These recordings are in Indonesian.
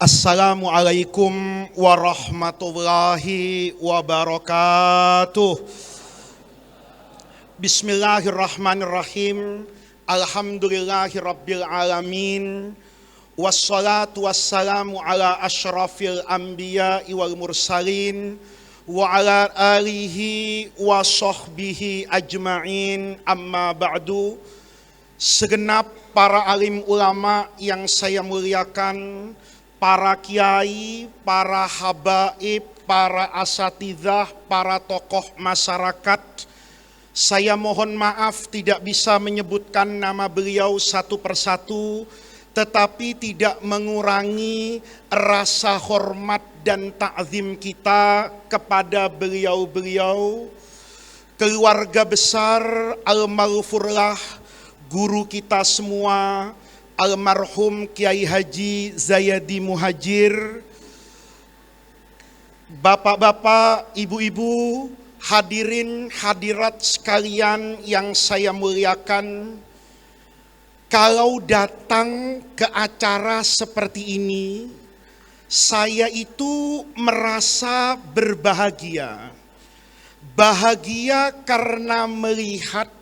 Assalamualaikum warahmatullahi wabarakatuh. Bismillahirrahmanirrahim. Alhamdulillahirabbil alamin. Wassalatu wassalamu ala asyrafil anbiya'i wal mursalin wa ala alihi wa sahbihi ajma'in. Amma ba'du. Segenap para alim ulama yang saya muliakan, para kiai, para habaib, para asatidzah, para tokoh masyarakat, saya mohon maaf tidak bisa menyebutkan nama beliau satu persatu, tetapi tidak mengurangi rasa hormat dan ta'zim kita kepada beliau-beliau, keluarga besar almarhumlah guru kita semua, almarhum Kiai Haji Zayadi Muhajir, bapak-bapak, ibu-ibu, hadirin hadirat sekalian yang saya muliakan. Kalau datang ke acara seperti ini, saya itu merasa berbahagia. Bahagia karena melihat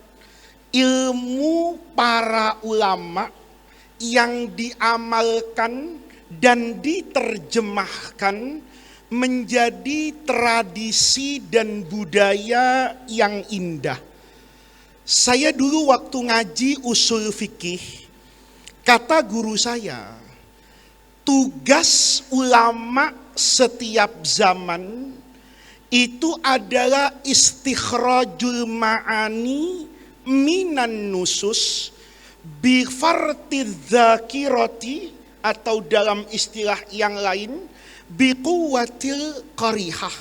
ilmu para ulama yang diamalkan dan diterjemahkan menjadi tradisi dan budaya yang indah. Saya dulu waktu ngaji usul fikih, kata guru saya, tugas ulama setiap zaman itu adalah istikhrajul ma'ani minan nusus bifartidzakirati, atau dalam istilah yang lain biquwatil qarihah.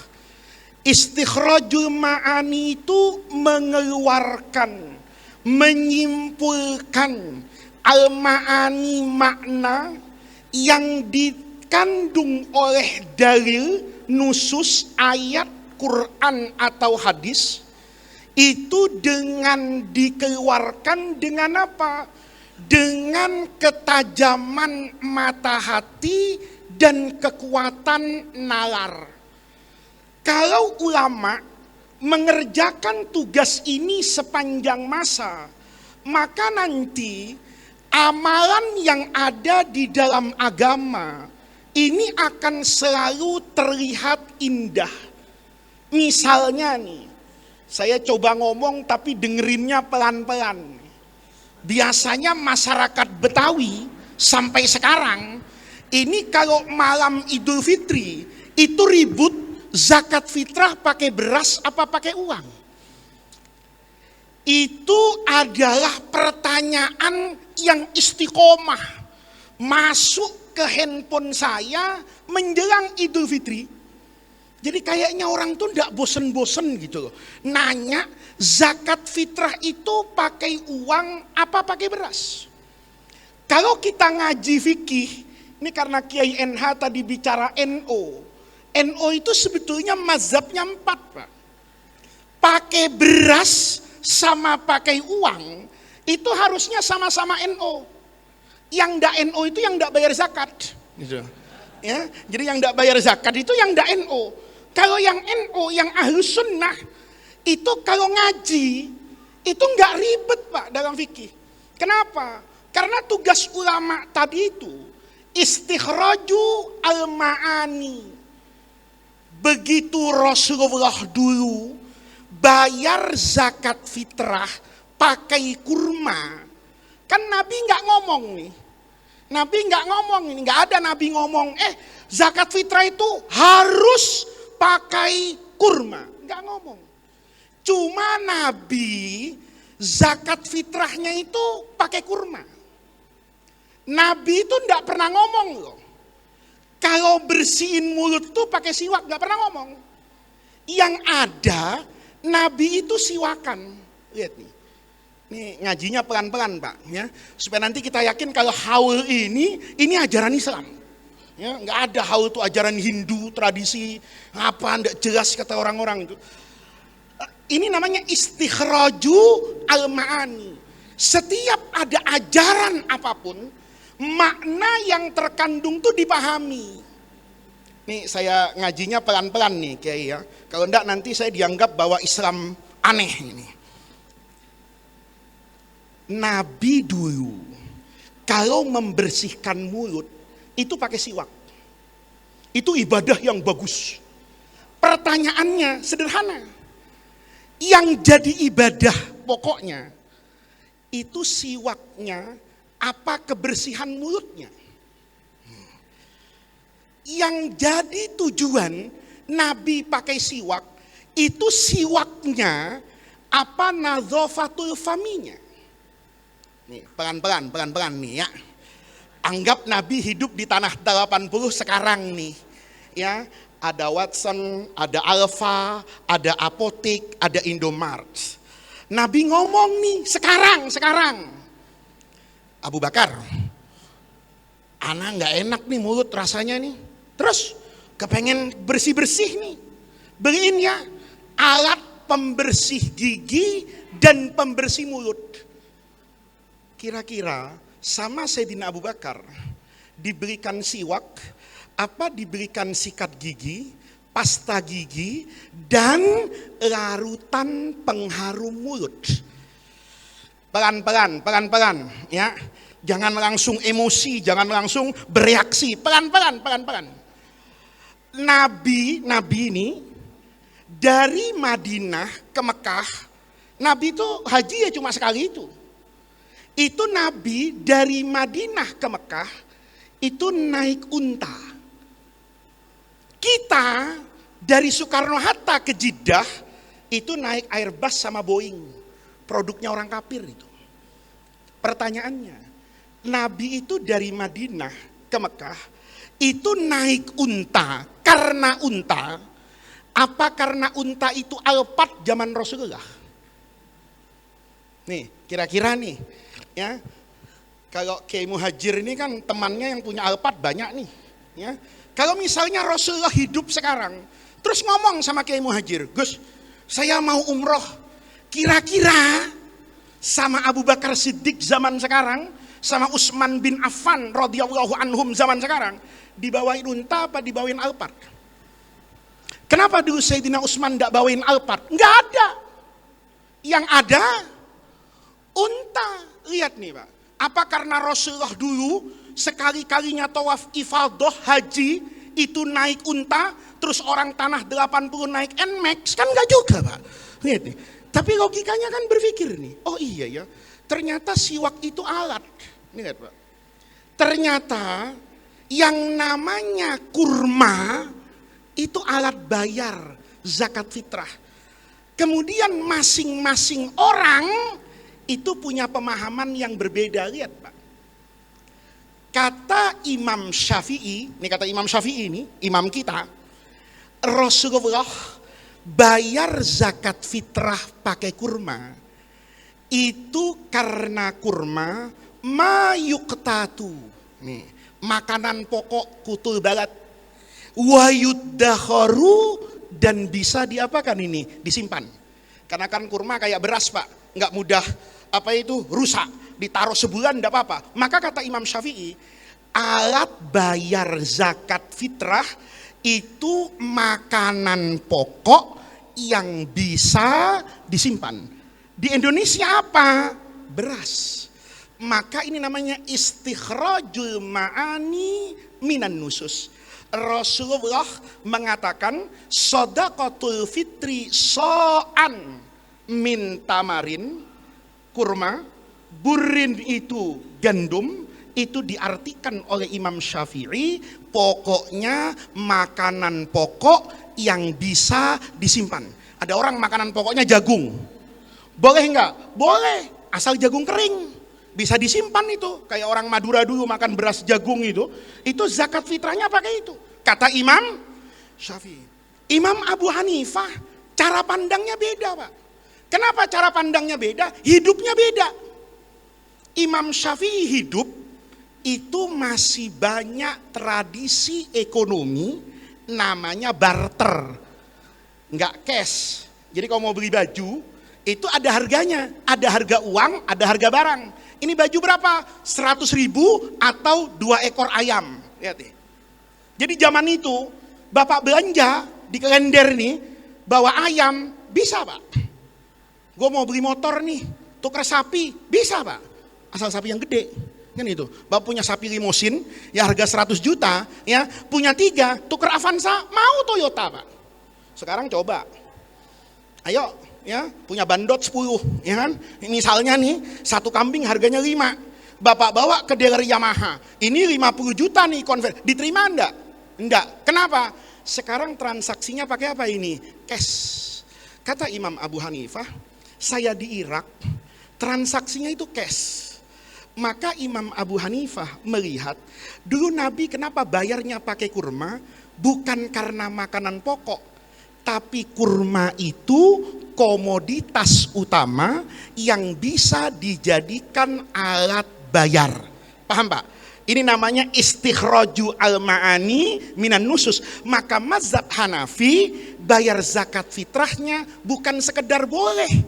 Istikhrajul ma'ani itu mengeluarkan, menyimpulkan al-ma'ani, makna yang dikandung oleh dalil, nusus, ayat, Quran atau hadis, itu dengan dikeluarkan dengan apa? Dengan ketajaman mata hati dan kekuatan nalar. Kalau ulama mengerjakan tugas ini sepanjang masa, maka nanti amalan yang ada di dalam agama ini akan selalu terlihat indah. Misalnya nih, saya coba ngomong tapi dengerinnya pelan-pelan. Biasanya masyarakat Betawi sampai sekarang ini kalau malam Idul Fitri itu ribut zakat fitrah pakai beras apa pakai uang. Itu adalah pertanyaan yang istiqomah masuk ke handphone saya menjelang Idul Fitri. Jadi kayaknya orang tuh enggak bosen-bosen gitu loh. Nanya zakat fitrah itu pakai uang apa pakai beras? Kalau kita ngaji fikih, ini karena Kiai NH tadi bicara NO. NO itu sebetulnya mazhabnya 4, Pak. Pakai beras sama pakai uang itu harusnya sama-sama NO. Yang enggak NO itu yang enggak bayar zakat. Gitu. Ya, jadi yang enggak bayar zakat itu yang enggak NO. Kalau yang NO, yang ahlus sunnah, itu kalau ngaji, itu nggak ribet Pak dalam fikih. Kenapa? Karena tugas ulama tadi itu, istikhraju al-ma'ani. Begitu Rasulullah dulu, bayar zakat fitrah, pakai kurma. Kan Nabi nggak ngomong nih. Nabi nggak ngomong ini, nggak ada Nabi ngomong, zakat fitrah itu harus pakai kurma, nggak ngomong. Cuma Nabi zakat fitrahnya itu pakai kurma. Nabi itu nggak pernah ngomong loh. Kalau bersihin mulut tuh pakai siwak, nggak pernah ngomong. Yang ada Nabi itu siwakan. Lihat nih, nih ngajinya pelan-pelan Pak, ya, supaya nanti kita yakin kalau haul ini ajaran Islam. Ya, nggak ada haul itu ajaran Hindu, tradisi apa, nggak jelas kata orang-orang itu. Ini namanya istikhraju al-ma'ani. Setiap ada ajaran apapun, makna yang terkandung tuh dipahami. Nih saya ngajinya pelan-pelan nih Kiai ya. Kalau enggak nanti saya dianggap bahwa Islam aneh ini. Nabi dulu kalau membersihkan mulut itu pakai siwak. Itu ibadah yang bagus. Pertanyaannya sederhana. Yang jadi ibadah pokoknya itu siwaknya apa kebersihan mulutnya? Yang jadi tujuan Nabi pakai siwak itu siwaknya apa nadzafatul faminya. Nih, pelan-pelan nih ya. Anggap Nabi hidup di tanah 80 sekarang nih. Ya, ada Watson, ada Alfa, ada Apotek, ada Indomart. Nabi ngomong nih sekarang. Abu Bakar, ana nggak enak nih mulut rasanya nih. Terus kepengen bersih-bersih nih. Beliin ya alat pembersih gigi dan pembersih mulut. Kira-kira sama Sayyidina Abu Bakar diberikan siwak, apa diberikan sikat gigi, pasta gigi, dan larutan pengharum mulut. Pelan-pelan ya. Jangan langsung emosi, jangan langsung bereaksi. Pelan-pelan. Nabi ini dari Madinah ke Mekah, Nabi itu haji ya cuma sekali itu. Itu Nabi dari Madinah ke Mekah itu naik unta. Kita dari Soekarno-Hatta ke Jeddah itu naik Airbus sama Boeing. Produknya orang kafir itu. Pertanyaannya, Nabi itu dari Madinah ke Mekah itu naik unta karena unta, apa karena unta itu Alphard zaman Rasulullah? Nih, kira-kira nih, ya. Kalau Kiai Muhajir ini kan temannya yang punya Alphard banyak nih, ya. Kalau misalnya Rasulullah hidup sekarang, terus ngomong sama Kiai Muhajir, Gus, saya mau umroh. Kira-kira sama Abu Bakar Siddiq zaman sekarang, sama Utsman bin Affan radhiyallahu anhum zaman sekarang, dibawain unta apa dibawain Alphard? Kenapa dulu Sayyidina Utsman enggak bawain Alphard? Enggak ada. Yang ada unta. Lihat nih Pak. Apa karena Rasulullah dulu sekali-kalinya tawaf ifadah haji itu naik unta, terus orang tanah 80 naik NMAX? Kan enggak juga Pak. Lihat nih. Tapi logikanya kan berpikir nih, oh iya ya, ternyata siwak itu alat. Lihat Pak. Ternyata yang namanya kurma itu alat bayar zakat fitrah. Kemudian masing-masing orang itu punya pemahaman yang berbeda. Lihat Pak. Kata Imam Syafi'i, ini kata Imam Syafi'i ini, imam kita, Rasulullah bayar zakat fitrah pakai kurma itu karena kurma mayuqtatu. Nih, makanan pokok kutul balat wayuddakharu dan bisa diapakan ini? Disimpan. Karena kan kurma kayak beras Pak, nggak mudah apa itu rusak, ditaruh sebulan enggak apa-apa. Maka kata Imam Syafi'i, alat bayar zakat fitrah itu makanan pokok yang bisa disimpan. Di Indonesia apa? Beras. Maka ini namanya istikhrajul ma'ani minan nusus. Rasulullah mengatakan shadaqatul fitri so'an min tamarin, kurma, burin itu gandum, itu diartikan oleh Imam Syafi'i pokoknya makanan pokok yang bisa disimpan. Ada orang makanan pokoknya jagung. Boleh enggak? Boleh, asal jagung kering. Bisa disimpan itu. Kayak orang Madura dulu makan beras jagung itu zakat fitrahnya pakai itu. Kata Imam Syafi'i. Imam Abu Hanifah cara pandangnya beda Pak. Kenapa cara pandangnya beda? Hidupnya beda. Imam Syafi'i hidup itu masih banyak tradisi ekonomi namanya barter, nggak cash. Jadi kalau mau beli baju Itu ada harganya, ada harga uang, ada harga barang. Ini baju berapa? 100.000 atau 2 ekor ayam. Lihat nih. Jadi zaman itu bapak belanja di kalender nih, bawa ayam, bisa pak. Gue mau beli motor nih, tukar sapi, bisa pak. Asal sapi yang gede. Kan itu. Bapak punya sapi limosin, ya harga 100 juta, ya punya 3, tukar Avanza, mau Toyota pak. Sekarang coba. Ayo. Ya, punya bandot 10, ya kan? Misalnya nih, 1 kambing harganya 5. Bapak bawa ke dealer Yamaha. Ini 50 juta nih konvert. Diterima enggak? Enggak. Kenapa? Sekarang transaksinya pakai apa ini? Cash. Kata Imam Abu Hanifah, saya di Irak, transaksinya itu cash. Maka Imam Abu Hanifah melihat, dulu Nabi kenapa bayarnya pakai kurma? Bukan karena makanan pokok, tapi kurma itu komoditas utama yang bisa dijadikan alat bayar. Paham Pak? Ini namanya istikhraju al-ma'ani minan nusus. Maka mazhab Hanafi bayar zakat fitrahnya bukan sekedar boleh,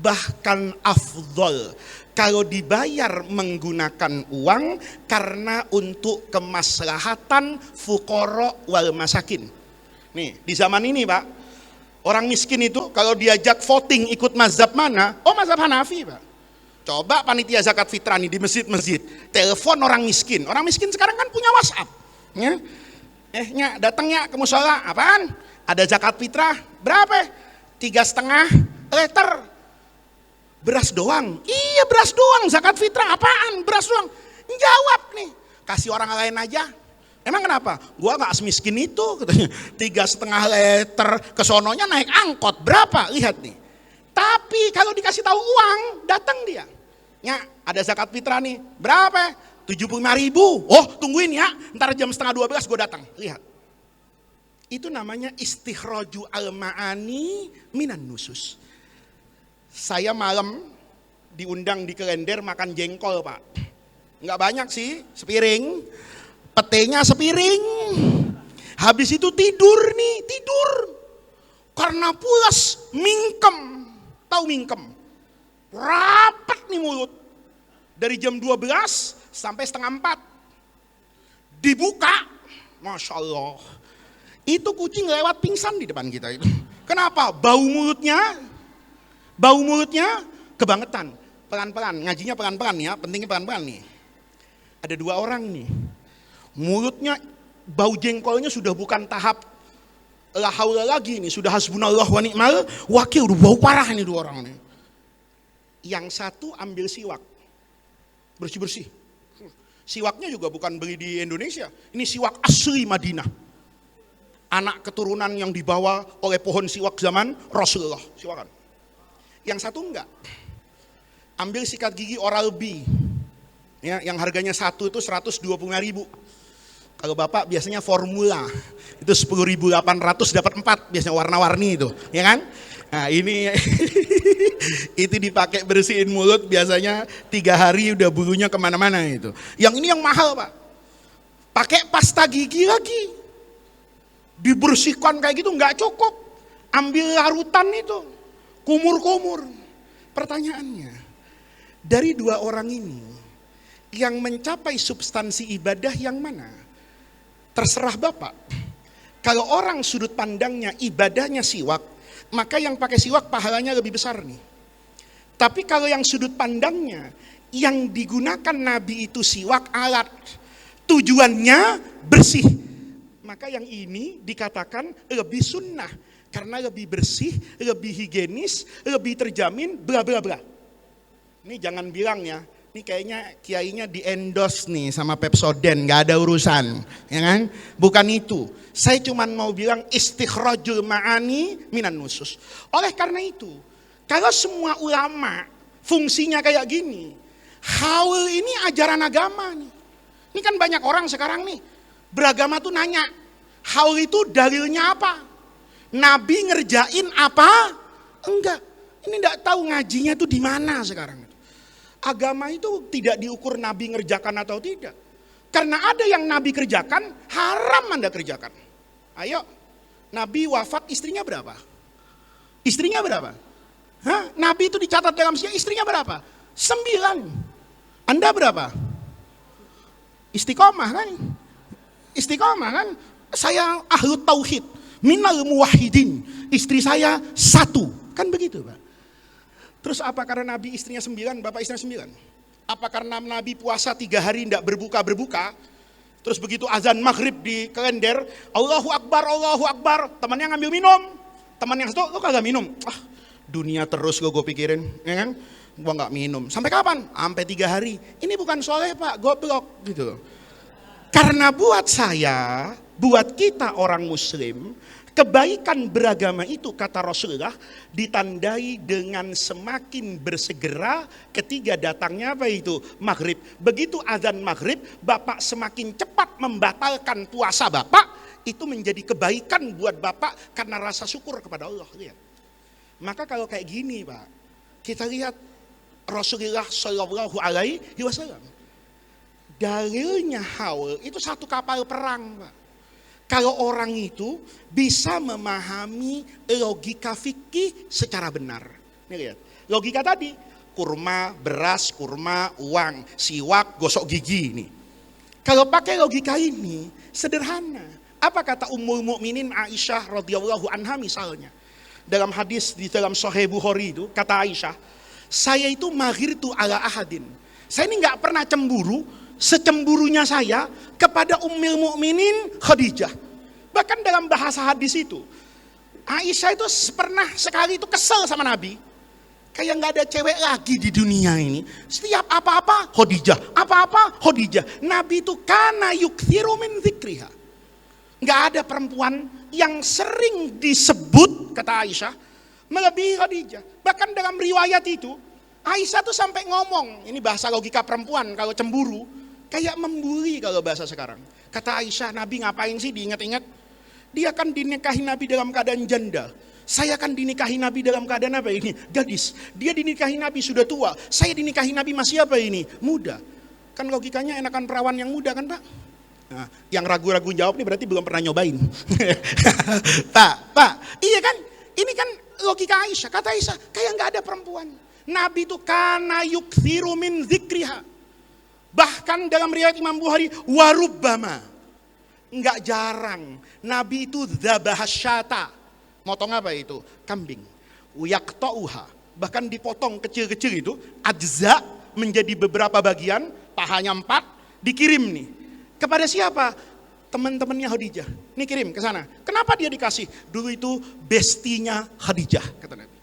bahkan afdol kalau dibayar menggunakan uang karena untuk kemaslahatan fuqara wal masakin. Nih, di zaman ini Pak, orang miskin itu kalau diajak voting ikut mazhab mana? Oh mazhab Hanafi Pak. Coba panitia zakat fitrah nih di masjid-masjid, telepon orang miskin. Orang miskin sekarang kan punya WhatsApp. Ya, datangnya ke musola, apaan? Ada zakat fitrah, berapa? 3,5 liter. Beras doang. Iya beras doang, zakat fitrah apaan? Beras doang. Jawab nih, kasih orang lain aja. Emang kenapa? Gua gak semiskin itu katanya. 3,5 liter, kesononya naik angkot berapa? Lihat nih. Tapi kalau dikasih tahu uang, datang dia. Ya, ada zakat fitrah nih. Berapa? 75.000. Oh, tungguin ya. Ntar jam 11:30 gue datang. Lihat. Itu namanya istikhraju al-ma'ani minan nusus. Saya malam diundang di kalender makan jengkol, Pak. Enggak banyak sih, sepiring. Petenya sepiring. Habis itu tidur nih, tidur. Karena pulas, mingkem. Tahu mingkem? Rapat nih mulut. Dari jam 12 sampai 3:30. Dibuka, Masya Allah. Itu kucing lewat pingsan di depan kita itu. Kenapa? Bau mulutnya kebangetan. Pelan-pelan, ngajinya pelan-pelan ya, pentingnya pelan-pelan nih. Ada 2 orang nih. Mulutnya, bau jengkolnya sudah bukan tahap la haula lagi nih, sudah hasbunallah wa ni'mal wakil, udah bau parah nih 2 orang nih. Yang satu ambil siwak, bersih-bersih. Siwaknya juga bukan beli di Indonesia, ini siwak asli Madinah. Anak keturunan yang dibawa oleh pohon siwak zaman Rasulullah, siwakan. Yang satu enggak, ambil sikat gigi Oral-B, ya, yang harganya satu itu 125.000. Kalau bapak biasanya formula, itu 10.800 dapat 4, biasanya warna-warni itu, ya kan? Nah ini itu dipakai bersihin mulut biasanya 3 hari udah bulunya kemana-mana itu. Yang ini yang mahal Pak, pakai pasta gigi lagi, dibersihkan kayak gitu nggak cukup, ambil larutan itu, kumur-kumur. Pertanyaannya, dari 2 orang ini yang mencapai substansi ibadah yang mana? Terserah Bapak. Kalau orang sudut pandangnya ibadahnya siwak, maka yang pakai siwak pahalanya lebih besar nih. Tapi kalau yang sudut pandangnya yang digunakan Nabi itu siwak alat, tujuannya bersih, maka yang ini dikatakan lebih sunnah karena lebih bersih, lebih higienis, lebih terjamin, bla bla bla. Ini jangan bilang ya, ini kayaknya kiainya di endorse nih sama Pepsodent, nggak ada urusan, ya kan? Bukan itu. Saya cuma mau bilang istikhrajul ma'ani minan nusus. Oleh karena itu, kalau semua ulama fungsinya kayak gini, haul ini ajaran agama nih. Ini kan banyak orang sekarang nih beragama tuh nanya, haul itu dalilnya apa? Nabi ngerjain apa? Enggak. Ini enggak tahu ngajinya tuh di mana sekarang. Agama itu tidak diukur Nabi ngerjakan atau tidak. Karena ada yang Nabi kerjakan, haram Anda kerjakan. Ayo, Nabi wafat istrinya berapa? Istrinya berapa? Hah? Nabi itu dicatat dalam sejarah, istrinya berapa? 9. Anda berapa? Istiqomah kan? Istiqomah kan? Saya ahlu tauhid, minal muwahhidin. Istri saya 1. Kan begitu, Pak. Terus apa karena Nabi istrinya 9, Bapak istrinya 9? Apa karena Nabi puasa 3 hari tidak berbuka-berbuka? Terus begitu azan maghrib di kalender, Allahu Akbar, temannya ngambil minum. Teman yang satu, lo kagak minum. Dunia terus gue pikirin, ya kan? Gue nggak minum. Sampai kapan? Sampai 3 hari. Ini bukan soleh Pak, goblok gitu. Karena buat saya, buat kita orang Muslim, kebaikan beragama itu kata Rasulullah ditandai dengan semakin bersegera ketika datangnya apa itu? Maghrib. Begitu azan maghrib, Bapak semakin cepat membatalkan puasa Bapak, itu menjadi kebaikan buat Bapak karena rasa syukur kepada Allah. Lihat. Maka kalau kayak gini Pak, kita lihat Rasulullah Shallallahu Alaihi Wasallam. Dalilnya haul itu satu kapal perang Pak. Kalau orang itu bisa memahami logika fikih secara benar. Nih lihat, logika tadi, kurma, beras, kurma, uang, siwak, gosok gigi nih. Kalau pakai logika ini, sederhana. Apa kata Ummul Mukminin Aisyah radhiyallahu anha misalnya? Dalam hadis di dalam Sahih Bukhari itu, kata Aisyah, saya itu mahir tu ala ahadin. Saya ini nggak pernah cemburu, secemburunya saya kepada Ummul Mukminin Khadijah. Bahkan dalam bahasa hadis itu, Aisyah itu pernah sekali itu kesel sama Nabi. Kayak nggak ada cewek lagi di dunia ini. Setiap apa-apa Khadijah, apa-apa Khadijah. Nabi itu kana yukthiru min dzikriha. Nggak ada perempuan yang sering disebut, kata Aisyah, melebihi Khadijah. Bahkan dalam riwayat itu, Aisyah tuh sampai ngomong, ini bahasa logika perempuan kalau cemburu, kayak membuli kalau bahasa sekarang. Kata Aisyah, Nabi ngapain sih diingat-ingat? Dia kan dinikahi Nabi dalam keadaan janda. Saya kan dinikahi Nabi dalam keadaan apa ini? Gadis. Dia dinikahi Nabi sudah tua. Saya dinikahi Nabi masih apa ini? Muda. Kan logikanya enakan perawan yang muda kan Pak? Nah, yang ragu-ragu jawab nih berarti belum pernah nyobain. Pak, iya kan? Ini kan logika Aisyah. Kata Aisyah, kayak nggak ada perempuan. Nabi itu kana yukthiru min dzikriha. Bahkan dalam riwayat Imam Bukhari, warubbama. Nggak jarang. Nabi itu dzabahasyata. Motong apa itu? Kambing. Uyaktauha. Bahkan dipotong kecil-kecil itu, ajza menjadi beberapa bagian, pahanya 4, dikirim nih. Kepada siapa? Teman-temannya Khadijah. Ini kirim ke sana. Kenapa dia dikasih? Dulu itu bestinya Khadijah, kata Nabi.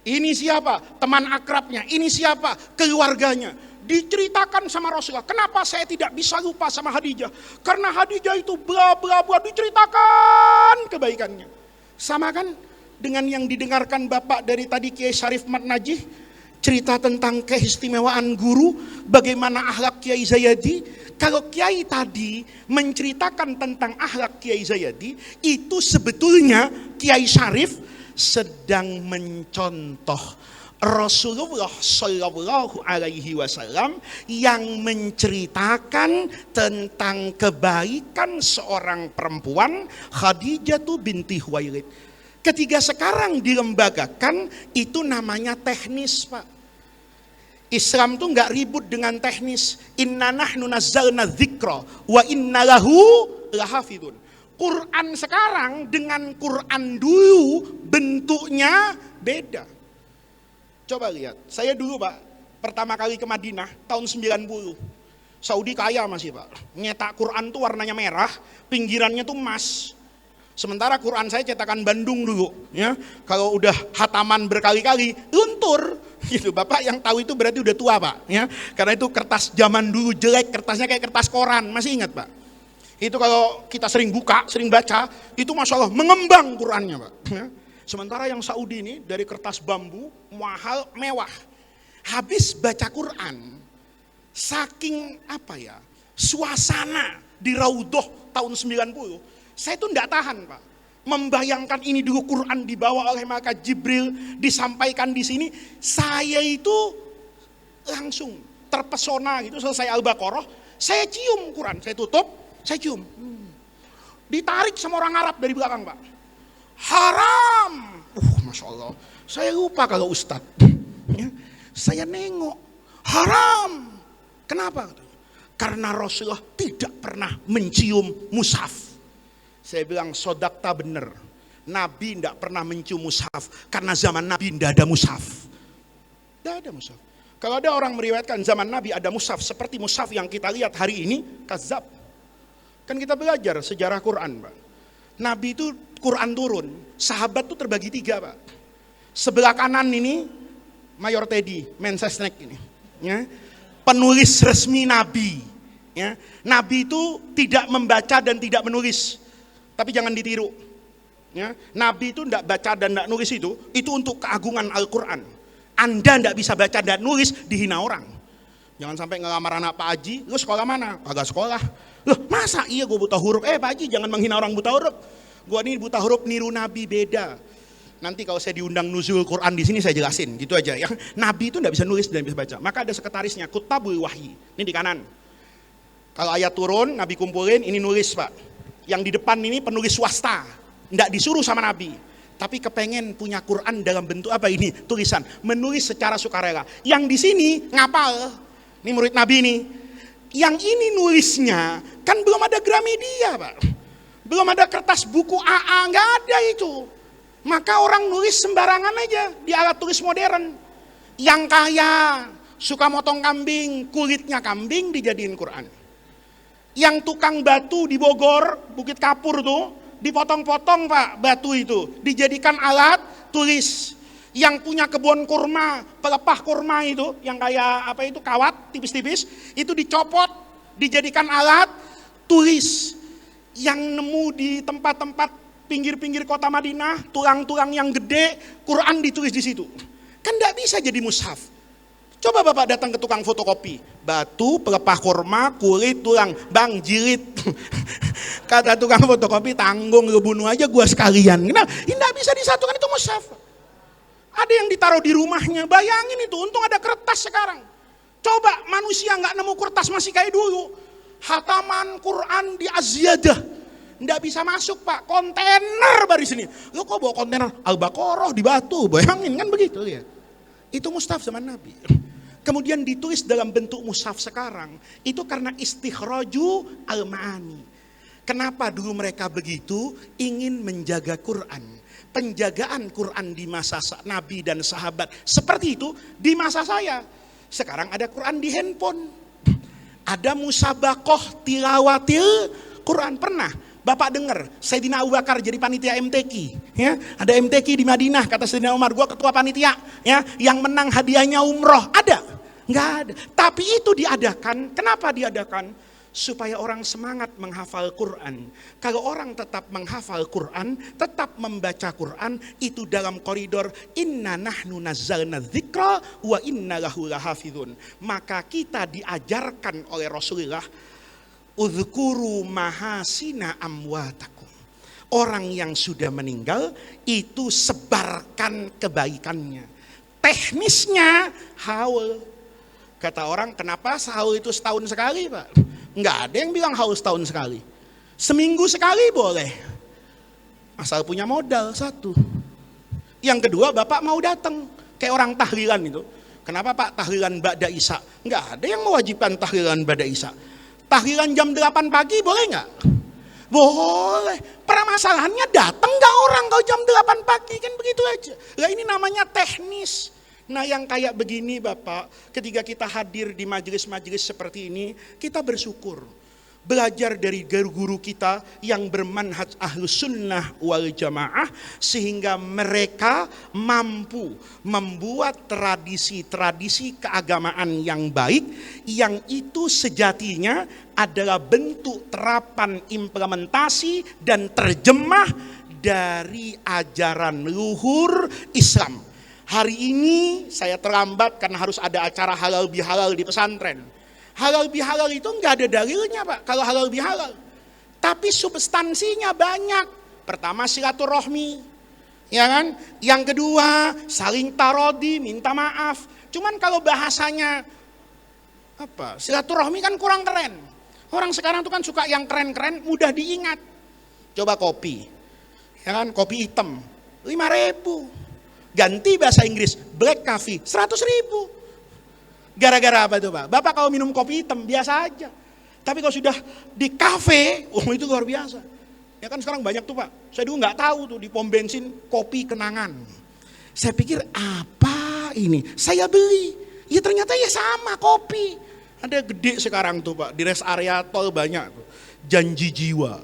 Ini siapa? Teman akrabnya. Ini siapa? Keluarganya. Diceritakan sama Rasulullah. Kenapa saya tidak bisa lupa sama Khadijah? Karena Khadijah itu bla bla bla, diceritakan kebaikannya. Sama kan dengan yang didengarkan Bapak dari tadi Kiai Syarif Mat Najih, cerita tentang keistimewaan guru, bagaimana akhlak Kiai Zayadi. Kalau Kiai tadi menceritakan tentang akhlak Kiai Zayadi, itu sebetulnya Kiai Syarif sedang mencontoh Rasulullah Shallallahu Alaihi Wasallam yang menceritakan tentang kebaikan seorang perempuan Khadijah binti Khuwailid. Ketika sekarang dilembagakan, itu namanya teknis Pak. Islam tuh nggak ribut dengan teknis. Inna nahnu nazzalna dzikra wa inna lahu lahafidun. Quran sekarang dengan Quran dulu bentuknya beda. Coba lihat, saya dulu Pak, pertama kali ke Madinah tahun 90. Saudi kaya masih Pak. Nyetak Quran tuh warnanya merah, pinggirannya tuh emas. Sementara Quran saya cetakan Bandung dulu, ya. Kalau udah hataman berkali-kali, luntur. Gitu. Bapak yang tahu itu berarti udah tua Pak, ya. Karena itu kertas zaman dulu jelek, kertasnya kayak kertas koran, masih ingat Pak? Itu kalau kita sering buka, sering baca, itu Masya Allah mengembang Qurannya Pak. Ya. Sementara yang Saudi ini dari kertas bambu, mahal, mewah. Habis baca Quran, saking apa ya, suasana di Raudhoh tahun 90, saya tuh enggak tahan Pak. Membayangkan ini dulu Quran dibawa oleh malaikat Jibril, disampaikan di sini, saya itu langsung terpesona gitu. Selesai Al-Baqarah, saya cium Quran, saya tutup, saya cium. Ditarik sama orang Arab dari belakang Pak. Haram. Masya Allah. Saya lupa kalau Ustadz. Ya, saya nengok, haram. Kenapa? Karena Rasulullah tidak pernah mencium mushaf. Saya bilang, sodakta bener. Nabi tidak pernah mencium mushaf. Karena zaman Nabi tidak ada mushaf. Tidak ada mushaf. Kalau ada orang meriwayatkan zaman Nabi ada mushaf seperti mushaf yang kita lihat hari ini, kazab. Kan kita belajar sejarah Quran, Pak. Nabi itu Quran turun, sahabat itu terbagi 3, Pak. Sebelah kanan ini Mayor Teddy, Mensesnek ini, ya, penulis resmi Nabi. Ya. Nabi itu tidak membaca dan tidak menulis, tapi jangan ditiru. Ya. Nabi itu tidak baca dan tidak nulis itu untuk keagungan Al-Quran. Anda tidak bisa baca dan nulis, dihina orang. Jangan sampai ngelamar anak Pak Haji, lu sekolah mana? Kagak sekolah. Loh masa iya gue buta huruf? Pak Haji jangan menghina orang buta huruf. Gue ini buta huruf niru Nabi beda. Nanti kalau saya diundang nuzul Quran di sini saya jelasin, gitu aja ya. Nabi itu tidak bisa nulis dan bisa baca. Maka ada sekretarisnya, Kutabul Wahyi. Ini di kanan. Kalau ayat turun, Nabi kumpulin, ini nulis Pak. Yang di depan ini penulis swasta, tidak disuruh sama Nabi. Tapi kepengen punya Quran dalam bentuk apa ini? Tulisan, menulis secara sukarela. Yang di sini ngapal, ini murid Nabi ini. Yang ini nulisnya, kan belum ada Gramedia Pak. Belum ada kertas buku AA, nggak ada itu. Maka orang nulis sembarangan aja di alat tulis modern. Yang kaya, suka motong kambing, kulitnya kambing dijadiin Quran. Yang tukang batu di Bogor, Bukit Kapur tuh, dipotong-potong Pak batu itu, dijadikan alat tulis. Yang punya kebun kurma, pelepah kurma itu, yang kayak apa itu kawat tipis-tipis, itu dicopot, dijadikan alat tulis. Yang nemu di tempat-tempat pinggir-pinggir kota Madinah, tulang-tulang yang gede, Quran ditulis di situ. Kan enggak bisa jadi mushaf. Coba Bapak datang ke tukang fotokopi, batu, pelepah kurma, kulit, tulang, Bang jilid. Kata tukang fotokopi, tanggung lu bunuh aja gua sekalian. Nah, ini enggak bisa disatukan, itu mushaf. Ada yang ditaruh di rumahnya, bayangin itu, untung ada kertas sekarang. Coba manusia nggak nemu kertas masih kayak dulu. Hataman Quran di Azyadah, nggak bisa masuk Pak, kontainer baru sini. Lo kok bawa kontainer Al-Baqarah di batu, bayangin kan begitu ya. Itu mushaf zaman Nabi. Kemudian ditulis dalam bentuk mushaf sekarang, itu karena istikhraju al-ma'ani. Kenapa dulu mereka begitu? Ingin menjaga Quran. Penjagaan Quran di masa Nabi dan sahabat seperti itu di masa saya. Sekarang ada Quran di handphone. Ada musabakoh tilawatil Quran. Pernah Bapak dengar Sayyidina Abu Bakar jadi panitia MTQ, ya? Ada MTQ di Madinah, kata Sayyidina Umar, gua ketua panitia, ya, yang menang hadiahnya umroh. Ada? Enggak ada. Tapi itu diadakan. Kenapa diadakan? Supaya orang semangat menghafal Quran. Kalau orang tetap menghafal Quran, tetap membaca Quran, itu dalam koridor inna nahnu nazzalna dzikra wa inna lahu lahafizun. Maka kita diajarkan oleh Rasulullah, udzkuru mahasina amwatakum. Orang yang sudah meninggal itu sebarkan kebaikannya. Teknisnya haul. Kata orang, kenapa haul itu setahun sekali Pak? Enggak ada yang bilang haul setahun sekali. Seminggu sekali boleh. Asal punya modal satu. Yang kedua, Bapak mau datang. Kayak orang tahlilan itu. Kenapa Pak tahlilan ba'da isya? Enggak ada yang mewajibkan tahlilan ba'da isya. Tahlilan jam 8 pagi boleh enggak? Boleh. Permasalahannya datang enggak orang kalau jam 8 pagi? Kan begitu aja. Lah ini namanya teknis. Nah yang kayak begini Bapak, ketika kita hadir di majelis-majelis seperti ini, kita bersyukur. Belajar dari guru-guru kita yang bermanhaj ahlus sunnah wal jamaah, sehingga mereka mampu membuat tradisi-tradisi keagamaan yang baik, yang itu sejatinya adalah bentuk terapan implementasi dan terjemah dari ajaran luhur Islam. Hari ini saya terlambat karena harus ada acara halal bihalal di pesantren. Halal bihalal itu enggak ada dalilnya Pak, kalau halal bihalal. Tapi substansinya banyak. Pertama silaturahmi, ya kan? Yang kedua saling tarodi, minta maaf. Cuman kalau bahasanya apa? Silaturahmi kan kurang keren. Orang sekarang tuh kan suka yang keren-keren, mudah diingat. Coba kopi, ya kan? Kopi hitam, 5.000. Ganti bahasa Inggris, black coffee, 100.000. Gara-gara apa tuh Pak? Bapak kalau minum kopi hitam, biasa aja. Tapi kalau sudah di kafe, itu luar biasa. Ya kan sekarang banyak tuh Pak. Saya dulu nggak tahu tuh di pom bensin, kopi kenangan. Saya pikir apa ini? Saya beli. Ya ternyata ya sama, kopi. Ada gede sekarang tuh Pak, di rest area tol banyak tuh. Janji jiwa.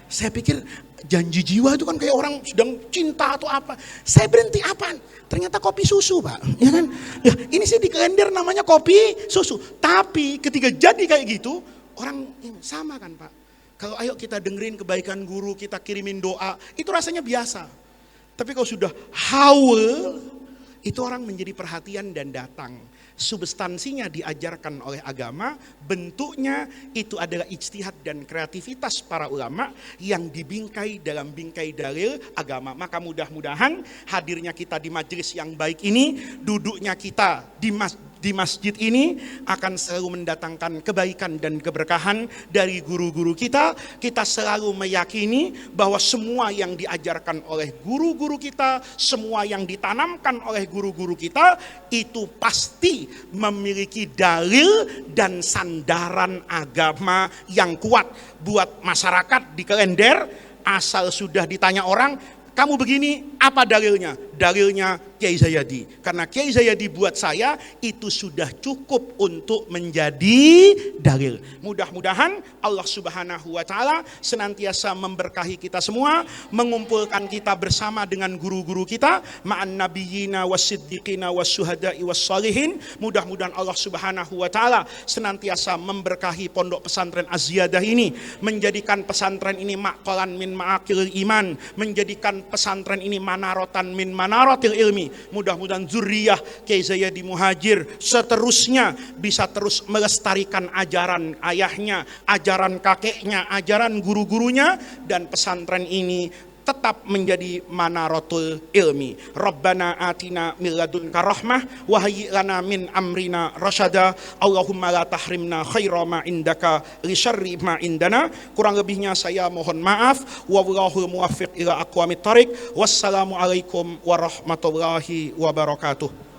Saya pikir janji jiwa itu kan kayak orang sedang cinta atau apa. Saya berhenti apaan? Ternyata kopi susu Pak. Ya kan? Ya, ini sih di kalender namanya kopi susu. Tapi ketika jadi kayak gitu, orang sama kan Pak. Kalau ayo kita dengerin kebaikan guru, kita kirimin doa, itu rasanya biasa. Tapi kalau sudah haul, itu orang menjadi perhatian dan datang. Substansinya diajarkan oleh agama, bentuknya itu adalah ijtihad dan kreativitas para ulama yang dibingkai dalam bingkai dalil agama. Maka mudah-mudahan hadirnya kita di majelis yang baik ini, duduknya kita di masjid ini akan selalu mendatangkan kebaikan dan keberkahan dari guru-guru kita. Kita selalu meyakini bahwa semua yang diajarkan oleh guru-guru kita, semua yang ditanamkan oleh guru-guru kita, itu pasti memiliki dalil dan sandaran agama yang kuat. Buat masyarakat di kalender, asal sudah ditanya orang, kamu begini, apa dalilnya? Dalilnya Kiai Zayadi. Karena Kiai Zayadi buat saya itu sudah cukup untuk menjadi dalil. Mudah-mudahan Allah Subhanahu wa taala senantiasa memberkahi kita semua, mengumpulkan kita bersama dengan guru-guru kita, ma'an nabiyyina was-siddiqina was-syuhada'i was-shalihin. Mudah-mudahan Allah Subhanahu wa taala senantiasa memberkahi pondok pesantren Az-Ziyadah ini, menjadikan pesantren ini maqalan min ma'aqil iman, menjadikan pesantren ini manarotan min manaratil ilmi. Mudah-mudahan zuriyah Kiai Zayadi Muhajir seterusnya bisa terus melestarikan ajaran ayahnya, ajaran kakeknya, ajaran guru-gurunya, dan pesantren ini tetap menjadi manaratul ilmi. Rabbana atina min ladunka rahmah wa hayyi lana min amrina rasyada. Allahumma la tahrimna khaira ma indaka li syarri ma indana. Kurang lebihnya saya mohon maaf. Wallahul muwaffiq ila aqwamit thariq. Wassalamu alaikum warahmatullahi wabarakatuh.